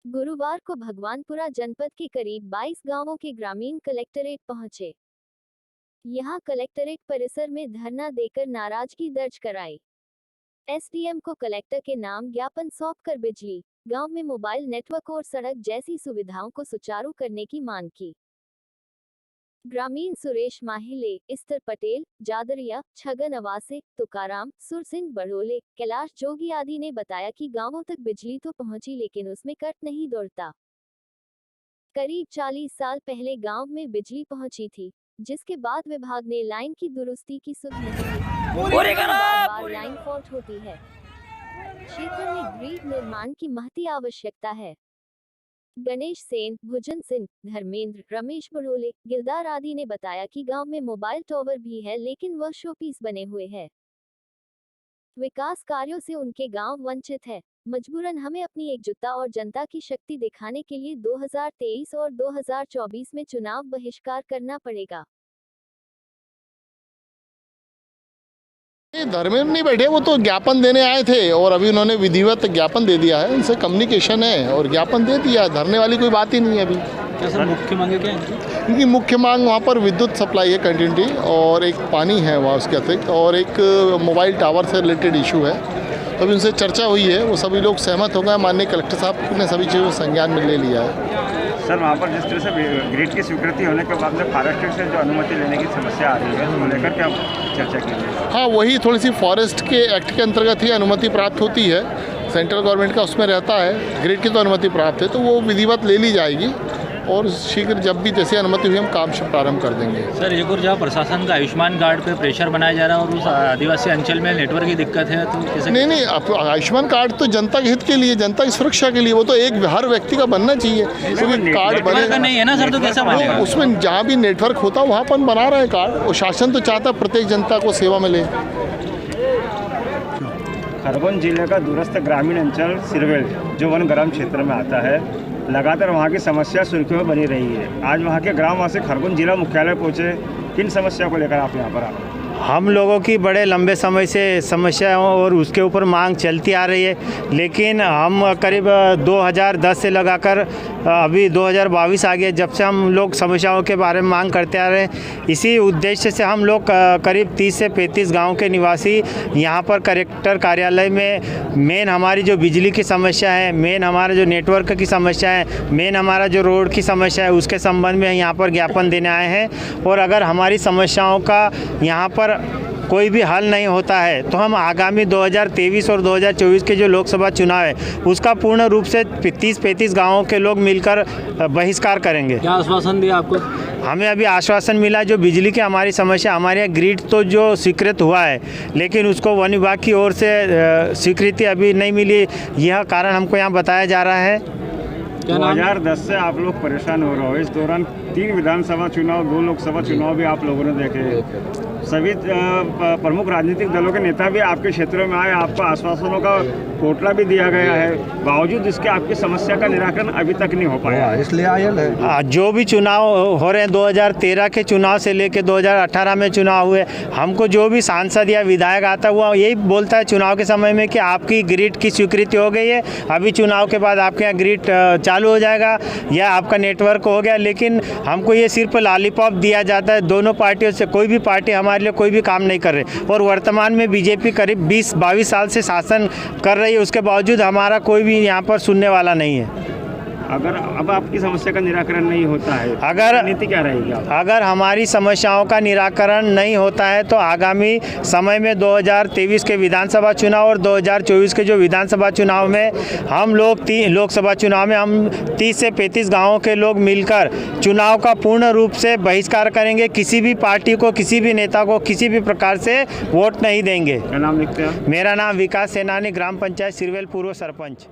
गुरुवार को भगवानपुरा जनपद के करीब 22 गांवों के ग्रामीण कलेक्टरेट पहुंचे। यहां कलेक्टरेट परिसर में धरना देकर नाराजगी दर्ज कराई। एसडीएम को कलेक्टर के नाम ज्ञापन सौंपकर बिजली, गांव में मोबाइल नेटवर्क और सड़क जैसी सुविधाओं को सुचारू करने की मांग की। ग्रामीण सुरेश माहिले, इस्तर पटेल, जादरिया, छगन अवासे, तुकाराम, सुर सिंह बड़ोले, कैलाश जोगी आदि ने बताया कि गांवों तक बिजली तो पहुंची लेकिन उसमें कट नहीं दौड़ता। करीब 40 साल पहले गांव में बिजली पहुंची थी, जिसके बाद विभाग ने लाइन की दुरुस्ती की सुध नहीं दी। बार लाइन फॉल्ट होती है। क्षेत्र में ग्रिड निर्माण की महती आवश्यकता है। गणेश सेन, भुजन सिंह, धर्मेंद्र, रमेश बड़ोले, गिलदार आदि ने बताया कि गांव में मोबाइल टावर भी है लेकिन वह शोपीस बने हुए हैं। विकास कार्यों से उनके गांव वंचित है। मजबूरन हमें अपनी एकजुटता और जनता की शक्ति दिखाने के लिए 2023 और 2024 में चुनाव बहिष्कार करना पड़ेगा। धर्मेंद्र नहीं बैठे, वो तो ज्ञापन देने आए थे और अभी उन्होंने विधिवत ज्ञापन दे दिया है। उनसे कम्युनिकेशन है और ज्ञापन दे दिया। धरने वाली कोई बात ही नहीं है अभी। क्या सर मुख्य मांग क्या है? इनकी मुख्य मांग वहाँ पर विद्युत सप्लाई है कंटिन्यूटी, और एक पानी है वहाँ उसके अतिरिक्त, और एक मोबाइल टावर से रिलेटेड इशू है। तो अभी उनसे चर्चा हुई है, वो सभी लोग सहमत हो गए। माननीय कलेक्टर साहब ने सभी चीज़ों को संज्ञान में ले लिया है। सर वहाँ पर जिस तरह से ग्रिड की स्वीकृति होने के बाद में फॉरेस्ट से जो अनुमति लेने की समस्या आ रही है, उसको लेकर क्या चर्चा की है? हाँ, वही थोड़ी सी फॉरेस्ट के एक्ट के अंतर्गत ही अनुमति प्राप्त होती है। सेंट्रल गवर्नमेंट का उसमें रहता है। ग्रिड की तो अनुमति प्राप्त है, तो वो विधिवत ले ली जाएगी और शीघ्र जब भी जैसी अनुमति हुई हम काम प्रारंभ कर देंगे। सर एक और जहाँ प्रशासन का आयुष्मान कार्ड पे प्रेशर बनाया जा रहा है और उस आदिवासी अंचल में नेटवर्क की दिक्कत है, तो कैसे? नहीं, आयुष्मान कार्ड तो जनता के हित के लिए, जनता की सुरक्षा के लिए, वो तो एक हर व्यक्ति का बनना चाहिए। क्योंकि कार्ड बनेगा नहीं है ना सर, तो कैसा बनेगा? उसमें जहाँ भी नेटवर्क होता है वहाँ पर बना रहे हैं कार्ड, और शासन तो चाहता है प्रत्येक जनता को सेवा मिले। खरगोन जिले का दूरस्थ ग्रामीण अंचल सिरवेल जो वन ग्राम क्षेत्र में आता है, लगातार वहाँ की समस्या सुर्खियों में बनी रही है। आज वहाँ के ग्रामवासी खरगोन जिला मुख्यालय पहुँचे, किन समस्या को लेकर आप यहाँ पर आए? हम लोगों की बड़े लंबे समय से समस्या और उसके ऊपर मांग चलती आ रही है, लेकिन हम करीब 2010 से लगाकर अभी 2022 आ गया, जब से हम लोग समस्याओं के बारे में मांग करते आ रहे हैं। इसी उद्देश्य से हम लोग करीब 30 से 35 गांव के निवासी यहाँ पर कलेक्टर कार्यालय में मेन हमारी जो बिजली की समस्या है, मेन हमारा जो नेटवर्क की समस्या है, मेन हमारा जो रोड की समस्या है, उसके संबंध में यहाँ पर ज्ञापन देने आए हैं। और अगर हमारी समस्याओं का यहाँ पर कोई भी हल नहीं होता है तो हम आगामी 2023 और 2024 के जो लोकसभा चुनाव है उसका पूर्ण रूप से 30-35 गांवों के लोग मिलकर बहिष्कार करेंगे। क्या आश्वासन दिया आपको? हमें अभी आश्वासन मिला, जो बिजली की हमारी समस्या, हमारे यहाँ ग्रिड तो जो स्वीकृत हुआ है लेकिन उसको वन विभाग की ओर से स्वीकृति अभी नहीं मिली, यह कारण हमको यहाँ बताया जा रहा है। 2010 से आप लोग परेशान हो रहे हो। इस दौरान 3 विधानसभा चुनाव, 2 लोकसभा चुनाव भी आप लोगों ने देखे। सभी प्रमुख राजनीतिक दलों के नेता भी आपके क्षेत्रों में आए, आपको आश्वासनों का कोटला भी दिया गया है, बावजूद इसके आपकी समस्या का निराकरण अभी तक नहीं हो पाया, इसलिए आयल है। जो भी चुनाव हो रहे हैं, 2013 के चुनाव से लेकर 2018 में चुनाव हुए, हमको जो भी सांसद या विधायक आता है वो यही बोलता है चुनाव के समय में कि आपकी ग्रिड की स्वीकृति हो गई है, अभी चुनाव के बाद आपके यहाँ ग्रिड चालू हो जाएगा या आपका नेटवर्क हो गया। लेकिन हमको ये सिर्फ लॉलीपॉप दिया जाता है। दोनों पार्टियों से कोई भी पार्टी हमारे लिए कोई भी काम नहीं कर रहे, और वर्तमान में बीजेपी करीब 20-22 साल से शासन कर रही है, उसके बावजूद हमारा कोई भी यहाँ पर सुनने वाला नहीं है। अगर अब आपकी समस्या का निराकरण नहीं होता है, अगर नीति क्या रहेगी? अगर हमारी समस्याओं का निराकरण नहीं होता है तो आगामी समय में 2023 के विधानसभा चुनाव और 2024 के जो विधानसभा चुनाव में हम लोग लोकसभा चुनाव में हम 30 से 35 गाँवों के लोग मिलकर चुनाव का पूर्ण रूप से बहिष्कार करेंगे। किसी भी पार्टी को, किसी भी नेता को किसी भी प्रकार से वोट नहीं देंगे। क्या नाम लिखते हैं? मेरा नाम विकास सेनानी, ग्राम पंचायत सिरवेल, पूर्व सरपंच।